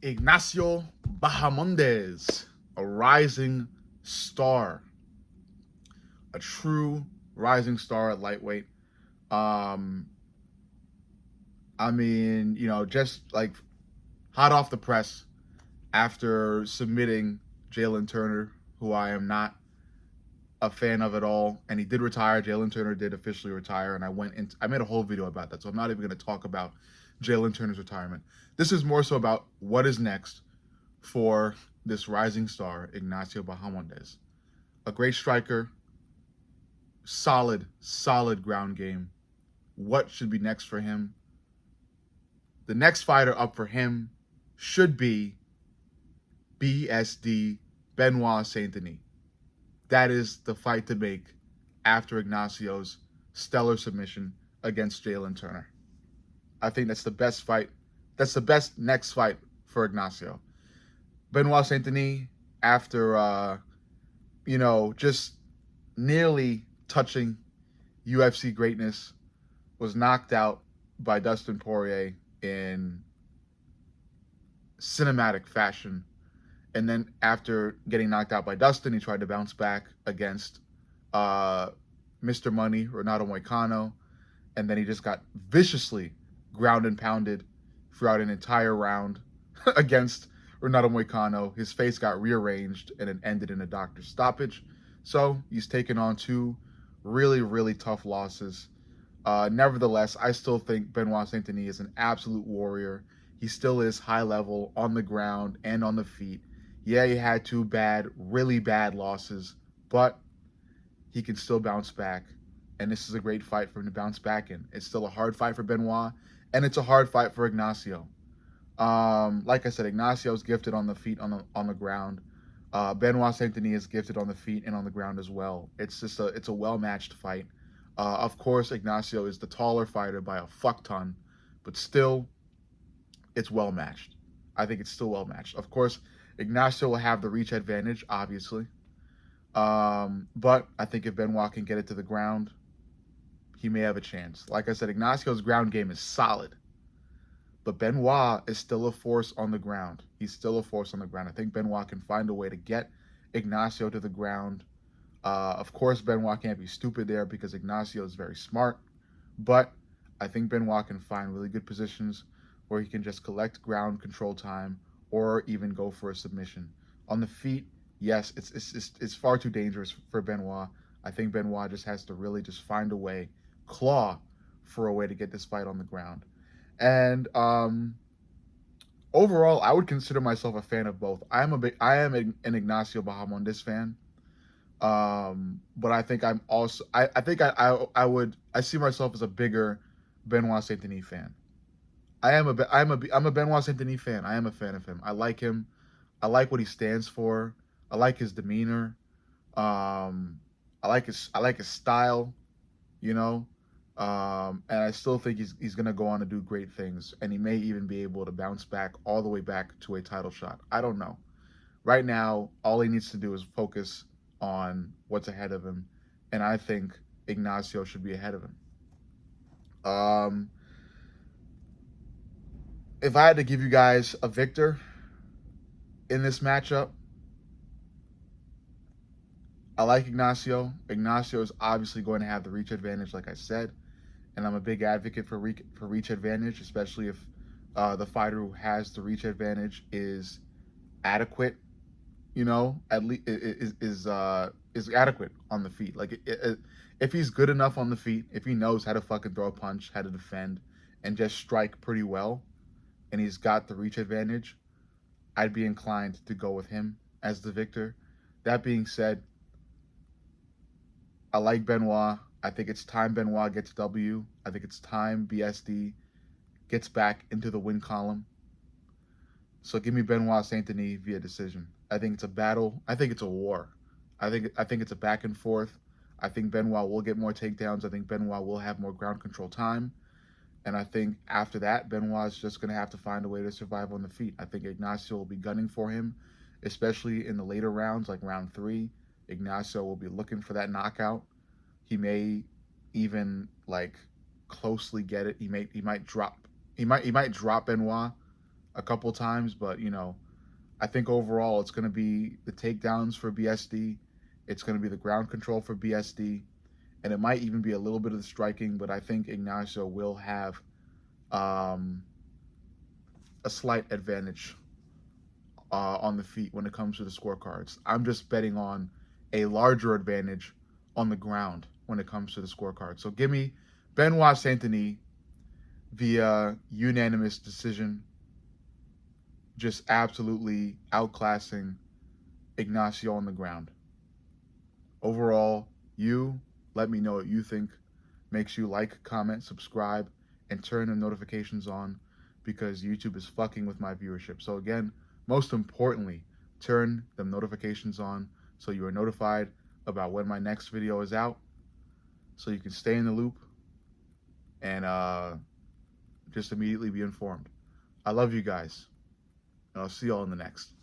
Ignacio Bahamondes, a rising star, a true rising star at lightweight. Um, I mean, just like hot off the press after submitting Jalen Turner, who I am not a fan of at all, and he did retire. Jalen Turner did officially retire, and I made a whole video about that, so I'm not even going to talk about Jalen Turner's retirement. This is more so about what is next for this rising star, Ignacio Bahamondes. A great striker, solid ground game. What should be next for him? The next fighter up for him should be BSD Benoit Saint Denis. That is the fight to make after Ignacio's stellar submission against Jalen Turner. I think that's the best fight. That's the best next fight for Ignacio. Benoit Saint Denis, after just nearly touching UFC greatness, was knocked out by Dustin Poirier in cinematic fashion. And then after getting knocked out by Dustin, he tried to bounce back against Mr. Money, Renato Moicano. And then he just got viciously ground and pounded throughout an entire round against Renato Moicano. His face got rearranged and it ended in a doctor's stoppage. So he's taken on two really tough losses. Nevertheless, I still think Benoit Saint Denis is an absolute warrior. He still is high level on the ground and on the feet. Yeah, he had two really bad losses, but he can still bounce back. And this is a great fight for him to bounce back in. It's still a hard fight for Benoit, and it's a hard fight for Ignacio. Like I said, Ignacio is gifted on the feet, on the ground. Benoit Saint Denis is gifted on the feet and on the ground as well. It's a well matched fight. Of course, Ignacio is the taller fighter by a fuck ton, but still, it's well matched. I think it's still well matched. Of course, Ignacio will have the reach advantage, obviously. But I think if Benoit can get it to the ground, he may have a chance. Like I said, Ignacio's ground game is solid. But Benoit is still a force on the ground. He's still a force on the ground. I think Benoit can find a way to get Ignacio to the ground. Of course, Benoit can't be stupid there because Ignacio is very smart. But I think Benoit can find really good positions where he can just collect ground control time or even go for a submission. On the feet, yes, it's far too dangerous for Benoit. I think Benoit just has to really just find a way, claw for a way to get this fight on the ground. And overall, I would consider myself a fan of both. I am an Ignacio Bahamondes fan. But I think I'm also I see myself as a bigger Benoit Saint Denis fan. I'm a Benoit Saint Denis fan. I am a fan of him. I like him. I like what he stands for. I like his demeanor. I like his style, you know. And I still think he's gonna go on to do great things, and he may even be able to bounce back all the way back to a title shot. I don't know. Right now, all he needs to do is focus on what's ahead of him, and I think Ignacio should be ahead of him. If I had to give you guys a victor in this matchup, I like Ignacio. Ignacio is obviously going to have the reach advantage, like I said, and I'm a big advocate for reach advantage, especially if the fighter who has the reach advantage is adequate. At least is adequate on the feet. Like if he's good enough on the feet, if he knows how to fucking throw a punch, how to defend, and just strike pretty well, and he's got the reach advantage, I'd be inclined to go with him as the victor. That being said, I like Benoit. I think it's time Benoit gets W. I think it's time BSD gets back into the win column. So give me Benoit Saint Denis via decision. I think it's a battle. I think it's a war. I think it's a back and forth. I think Benoit will get more takedowns. I think Benoit will have more ground control time. And I think after that, Benoit is just going to have to find a way to survive on the feet. I think Ignacio will be gunning for him, especially in the later rounds, like round 3. Ignacio will be looking for that knockout. He may even closely get it. He might drop Benoit a couple times, but I think overall it's going to be the takedowns for BSD. It's going to be the ground control for BSD, and it might even be a little bit of the striking. But I think Igancio will have um, a slight advantage on the feet when it comes to the scorecards. I'm just betting on a larger advantage on the ground when it comes to the scorecard. So give me Benoit Saint-Denis via unanimous decision, just absolutely outclassing Ignacio on the ground. Overall, let me know what you think. Make sure you like, comment, subscribe, and turn the notifications on because YouTube is fucking with my viewership. So again, most importantly, turn the notifications on so you are notified about when my next video is out so you can stay in the loop and just immediately be informed. I love you guys, and I'll see y'all in the next.